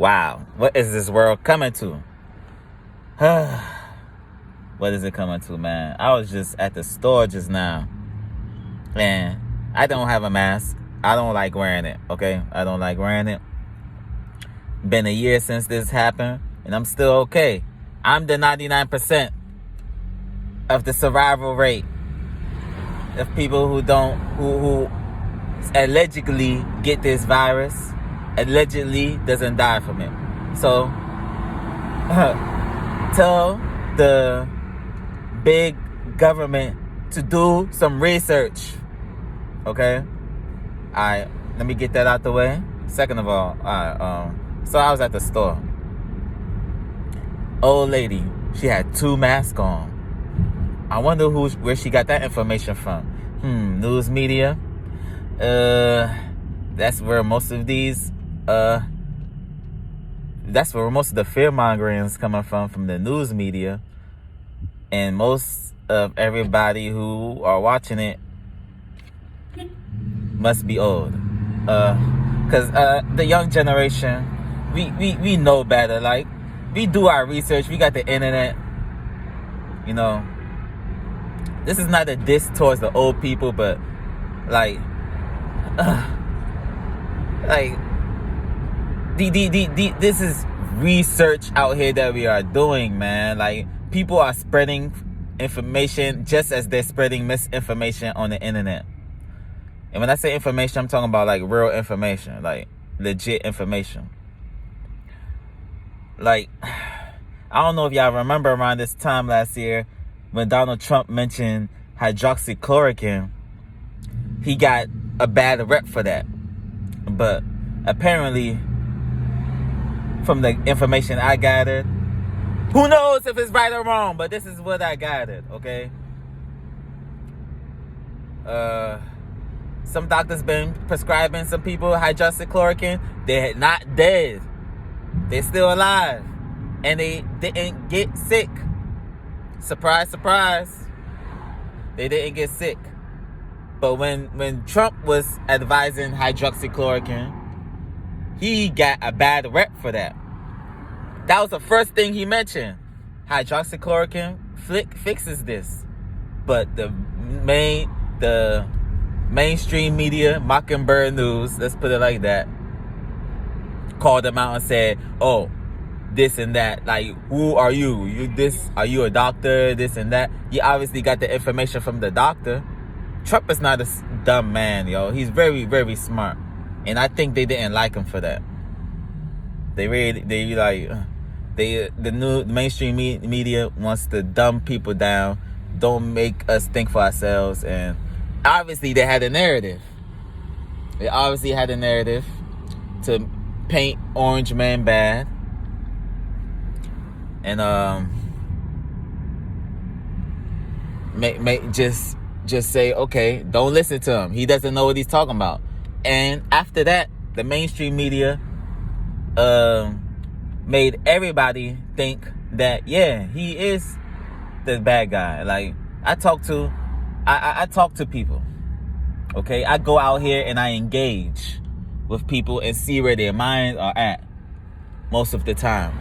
Wow, what is this world coming to? What is it coming to, man? I was just at the store just now, and I don't have a mask. I don't like wearing it, okay? I don't like wearing it. Been a year since this happened, and I'm still okay. I'm the 99% of the survival rate of people who allegedly get this virus, allegedly doesn't die from it. So, tell the big government to do some research, okay? All right, let me get that out the way. Second of all, so I was at the store. Old lady, she had 2 masks on. I wonder where she got that information from. News media. That's where most of these, that's where most of the fear-mongering is coming from the news media. And most of everybody who are watching it must be old. Because the young generation, we know better. Like, we do our research. We got the internet. You know, this is not a diss towards the old people, but like this is research out here that we are doing, man. Like, people are spreading information just as they're spreading misinformation on the internet. And when I say information, I'm talking about like real information, like legit information. Like, I don't know if y'all remember around this time last year when Donald Trump mentioned hydroxychloroquine. He got a bad rep for that. But apparently, from the information I gathered, who knows if it's right or wrong, but this is what I gathered, okay? Some doctors been prescribing some people hydroxychloroquine. They're not dead. They're still alive. And they didn't get sick. Surprise, surprise. They didn't get sick. But when Trump was advising hydroxychloroquine, he got a bad rep for that. That was the first thing he mentioned. Hydroxychloroquine fixes this. But the mainstream media, Mockingbird News, let's put it like that, called him out and said, oh, this and that. Like, who are you? Are you a doctor? This and that. You obviously got the information from the doctor. Trump is not a dumb man, yo. He's very, very smart. And I think they didn't like him for that. The mainstream media wants to dumb people down, don't make us think for ourselves. And obviously they had a narrative. They obviously had a narrative to paint Orange Man bad. And just say, okay, don't listen to him. He doesn't know what he's talking about. And after that, the mainstream media made everybody think that, yeah, he is the bad guy. Like, I talk to people, okay? I go out here and I engage with people and see where their minds are at most of the time.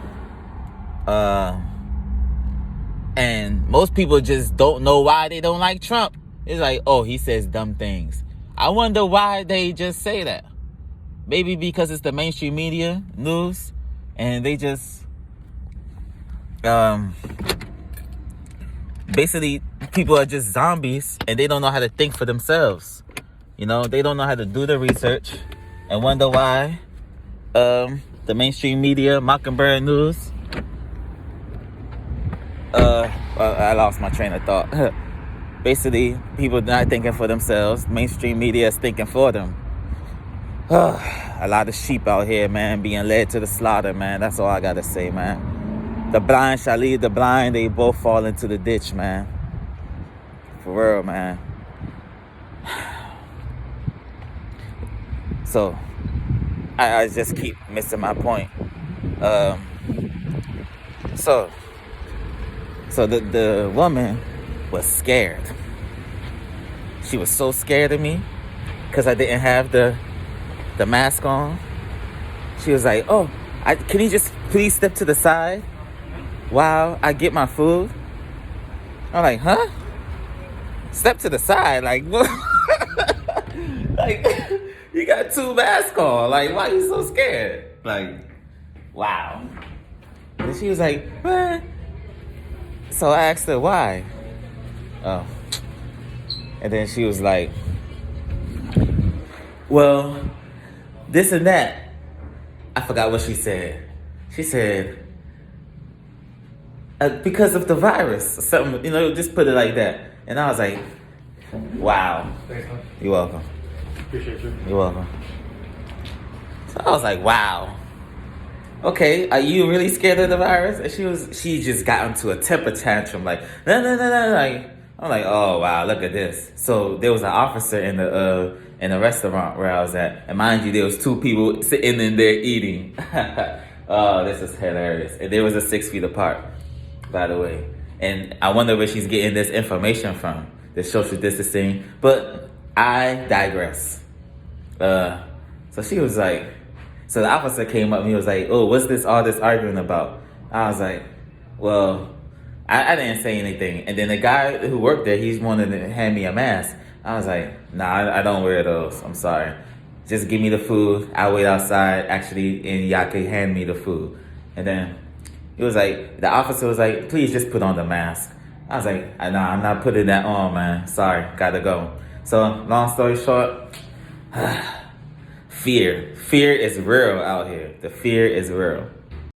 And most people just don't know why they don't like Trump. It's like, oh, he says dumb things. I wonder why they just say that. Maybe because it's the mainstream media news, and they just basically, people are just zombies and they don't know how to think for themselves. You know, they don't know how to do the research and wonder why the mainstream media, Mockingbird News, I lost my train of thought. Basically, people not thinking for themselves. Mainstream media is thinking for them. A lot of sheep out here, man, being led to the slaughter, man. That's all I gotta say, man. The blind shall lead the blind. They both fall into the ditch, man. For real, man. So, I just keep missing my point. So the woman was scared. She was so scared of me because I didn't have the mask on. She was like, oh, Can you just please step to the side while I get my food? I'm like, huh? Step to the side, like what? Like you got 2 masks on. Like, why are you so scared? Like, wow. And she was like, what? So I asked her why. Oh. And then she was like, well, this and that. I forgot what she said. She said, because of the virus, or something, just put it like that. And I was like, wow. Thanks, man. You're welcome. Appreciate you. You're welcome. So I was like, wow. Okay, are you really scared of the virus? And she just got into a temper tantrum, like, no. Like, I'm like, oh wow, look at this. So there was an officer in the restaurant where I was at, and mind you, there was 2 people sitting in there eating. Oh, this is hilarious. And there was a 6 feet apart, by the way. And I wonder where she's getting this information from, this social distancing. But I digress. So she was like, so the officer came up and he was like, oh, what's all this arguing about? I was like, well, I didn't say anything. And then the guy who worked there, he's wanted to hand me a mask. I was like, nah, I don't wear those. I'm sorry. Just give me the food. I'll wait outside, actually, and y'all can hand me the food. And then he was like, the officer was like, please just put on the mask. I was like, nah, I'm not putting that on, man. Sorry, gotta go. So, long story short, fear. Fear is real out here. The fear is real.